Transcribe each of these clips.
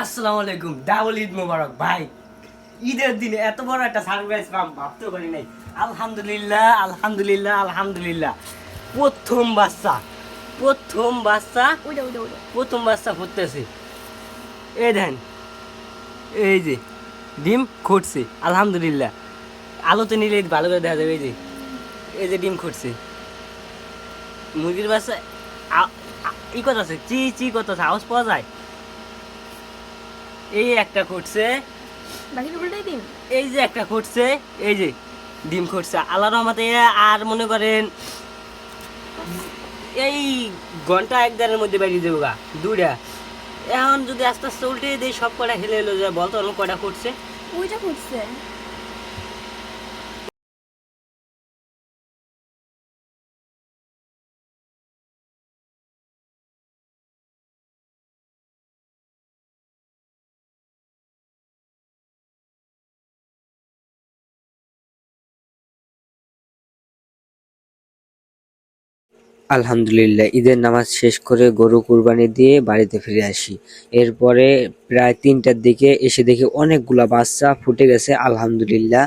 আসসালামু আলাইকুম, ডাবল ঈদ মোবারক ভাই। ঈদের দিনে এত বড় একটা সারপ্রাইজ পাম ভাবতে পারি নাই। আলহামদুলিল্লাহ আলহামদুলিল্লাহ আলহামদুলিল্লাহ। প্রথম বাচ্চা প্রথম বাচ্চা প্রথম বাচ্চা ফুটতেছে। এই দেন, এই যে ডিম ফুটছে আলহামদুলিল্লাহ। আলোতে নিলে ভালো করে দেখা যাবে। এই যে ডিম ফুটছে, মুরগির বাচ্চা। ই কথা আছে, চি চি কথা আছে, আওয়াজ পাওয়া যায়। এই একটা ফুটছে, এই যে একটা ফুটছে, এই যে ডিম ফুটছে আল্লাহ রহমতে। আর মনে করেন এই ঘন্টা এক দেড়ের মধ্যে বেরিয়ে দেবো গা দুইটা। এখন যদি আস্তে আস্তে উল্টে দিই সব কটা হেলে এলো যায়, বলতো অন্য কটা ফুটছে। ওইটা ফুটছে। আলহামদুলিল্লাহ, ঈদের নামাজ শেষ করে গরু কুরবানি দিয়ে বাড়িতে ফিরে আসি। এরপরে প্রায় ৩টার দিকে এসে দেখি অনেকগুলা বাচ্চা ফুটে গেছে। আলহামদুলিল্লাহ,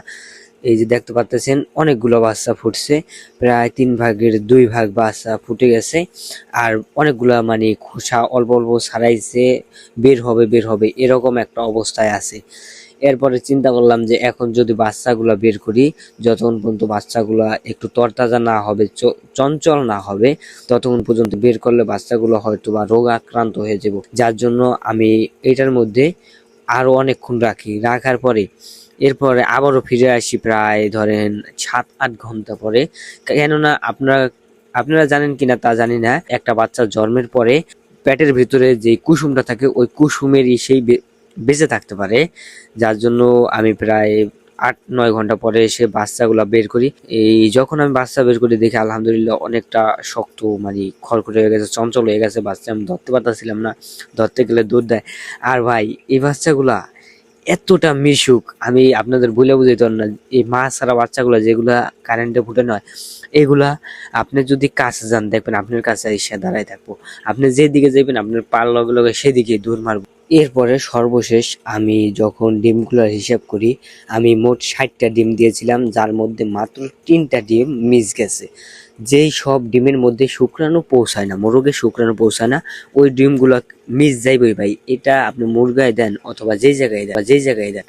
এই যে দেখতে পাচ্ছেন অনেকগুলো বাচ্চা ফুটছে, প্রায় 3/2 ভাগ বাচ্চা ফুটে গেছে। আর অনেকগুলা মানে খোসা অল্প অল্প ছাড়াইছে, বের হবে এরকম একটা অবস্থায় আছে। এরপরে চিন্তা করলাম যে এখন যদি বাচ্চাগুলা বের করি, যতক্ষণ পর্যন্ত বাচ্চাগুলা একটু তরতাজা না হবে, চঞ্চল না হবে, ততক্ষণ পর্যন্ত বের করলে বাচ্চাগুলো হয়তো বা রোগ আক্রান্ত হয়ে যাব। যার জন্য আমি এটার মধ্যে আরো অনেকক্ষণ রাখার পরে এরপরে আবারও ফিরে আসি প্রায় ধরেন 7-8 ঘন্টা পরে। কেননা আপনারা জানেন কিনা তা জানি না, একটা বাচ্চা জন্মের পরে পেটের ভিতরে যে কুসুমটা থাকে ওই কুসুমেরই সেই বেঁচে থাকতে পারে। যার জন্য আমি প্রায় 8-9 ঘন্টা পরে এসে বাচ্চাগুলা বের করি। এই যখন আমি বাচ্চা বের করি দেখি আলহামদুলিল্লাহ অনেকটা শক্ত, মানে খড়খড়ে হয়ে গেছে, চঞ্চল হয়ে গেছে বাচ্চা। আমি ধরতে পারতেছিলাম না, ধরতে গেলে দৌড় দেয়। আর ভাই এই বাচ্চাগুলা এতটা মিশুক, আমি আপনাদের বলে বুঝাইতে পারবো না। এই মাছ ছাড়া বাচ্চাগুলা যেগুলা কারেন্টে ফুটে নয়, এগুলা আপনি যদি কাছে যান দেখবেন আপনার কাছে এসে দাঁড়ায় থাকবো। আপনি যেদিকে যাবেন আপনার পার লগে লগে সেদিকে দৌড় মারবো। এরপরে সর্বশেষ আমি যখন ডিমগুলোর হিসাব করি, আমি মোট 60টা ডিম দিয়েছিলাম, যার মধ্যে মাত্র 3টা ডিম মিস গেছে। যেই সব ডিমের মধ্যে শুক্রাণু পৌঁছায় না, মোরগে শুক্রাণু পৌঁছায় না, ওই ডিমগুলো মিস যাইবই ভাই। এটা আপনি মুরগায় দেন অথবা যেই জায়গায় দেন,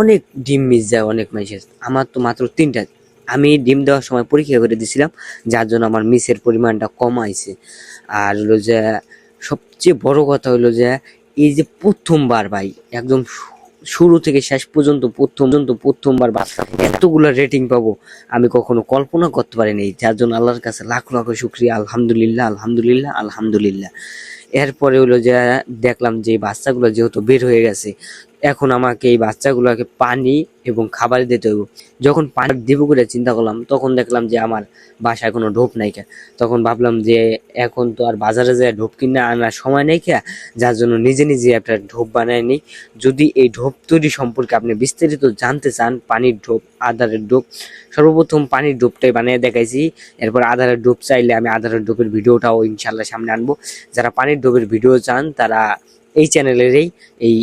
অনেক ডিম মিস যায় অনেক মানুষের। আমার তো মাত্র 3টা। আমি ডিম দেওয়ার সময় পরীক্ষা করে দিছিলাম, যার জন্য আমার মিসের পরিমাণটা কম আইছে। আর হলো যে সবচেয়ে বড় কথা হলো যে এই যে প্রথমবার ভাই, একদম শুরু থেকে শেষ পর্যন্ত প্রথমবার বাচ্চা এতগুলা রেটিং পাবো আমি কখনো কল্পনা করতে পারিনি। যার জন্য আল্লাহর কাছে লাখ লাখ শুকরিয়া। আলহামদুলিল্লাহ আলহামদুলিল্লাহ আলহামদুলিল্লাহ। এরপরে হলো যে দেখলাম যে বাচ্চাগুলো যেহেতু বের হয়ে গেছে, এখন আমাকে এই বাচ্চাগুলোকে পানি এবং খাবার দিতে হইব। যখন পানি দিব করে চিন্তা করলাম, তখন দেখলাম যে আমার বাসায় কোনো ঢোপ নাই। তখন ভাবলাম যে এখন তো আর বাজারে যায় ঢোপ কিনে আনার সময় নেই, যার জন্য নিজে নিজে একটা ঢোপ বানায় নিই। যদি এই ঢোপ তৈরি সম্পর্কে আপনি বিস্তারিত জানতে চান, পানির ঢোপ, আধারের ঢোপ, সর্বপ্রথম পানির ঢোপটাই বানিয়ে দেখাইছি। এরপর আধারের ঢোপ চাইলে আমি আধারের ঢোপের ভিডিওটাও ইনশাল্লাহ সামনে আনবো। যারা পানির ঢোপের ভিডিও চান তারা এই চ্যানেলেরই এই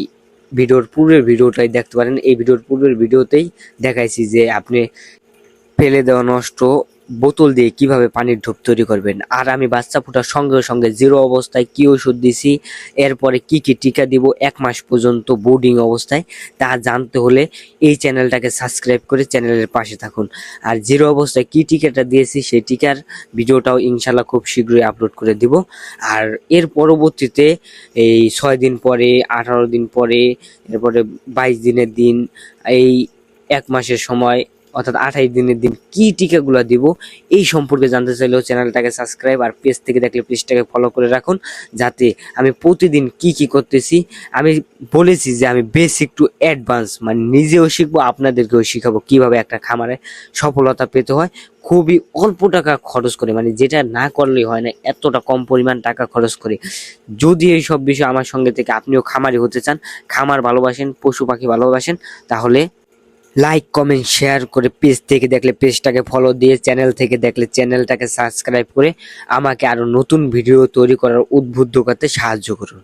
ভিডিওর পূর্বের ভিডিওটাই দেখতে পারেন। এই ভিডিওর পূর্বের ভিডিওতেই দেখাইছি যে আপনি ফেলে দেওয়া নষ্ট বোতল দিয়ে কিভাবে পানির ঢোপ তৈরি করবেন। আর আমি বাচ্চা ফোটার সঙ্গে সঙ্গে জিরো অবস্থায় কি ওষুধ দিছি, এরপরে কি কি টিকা দিব 1 মাস পর্যন্ত বোর্ডিং অবস্থায়, তা জানতে হলে এই চ্যানেলটাকে সাবস্ক্রাইব করে চ্যানেলের পাশে থাকুন। আর জিরো অবস্থায় কি টিকাটা দিয়েছি সেই টিকার ভিডিওটাও ইনশাল্লাহ খুব শীঘ্রই আপলোড করে দিব। আর এর পরবর্তীতে এই 6 দিন পরে, 18 দিন পরে, এরপরে 22 দিনের দিন, এই 1 মাসের সময় অর্থাৎ 28 দিনের দিন কি টিকাগুলো দিব এই সম্পর্কে জানতে চাইলেও চ্যানেলটাকে সাবস্ক্রাইব আর পেজ থেকে দেখলে পেজটাকে ফলো করে রাখুন, যাতে আমি প্রতিদিন কি কি করতেছি। আমি বলেছি যে আমি বেসিক টু অ্যাডভান্স, মানে নিজেও শিখবো আপনাদেরকেও শিখাবো কিভাবে একটা খামারে সফলতা পেতে হয় খুবই অল্প টাকা খরচ করে, মানে যেটা না করলেই হয় না, এতটা কম পরিমাণ টাকা খরচ করে। যদি এই সব বিষয় আমার সঙ্গে থেকে আপনিও খামারি হতে চান, খামার ভালোবাসেন, পশু পাখি ভালোবাসেন, তাহলে লাইক কমেন্ট শেয়ার করে, পেজ থেকে দেখলে পেজটাকে ফলো দিয়ে, চ্যানেল থেকে দেখলে চ্যানেলটাকে সাবস্ক্রাইব করে আমাকে আরো নতুন ভিডিও তৈরি করার উদ্বুদ্ধ করতে সাহায্য করুন।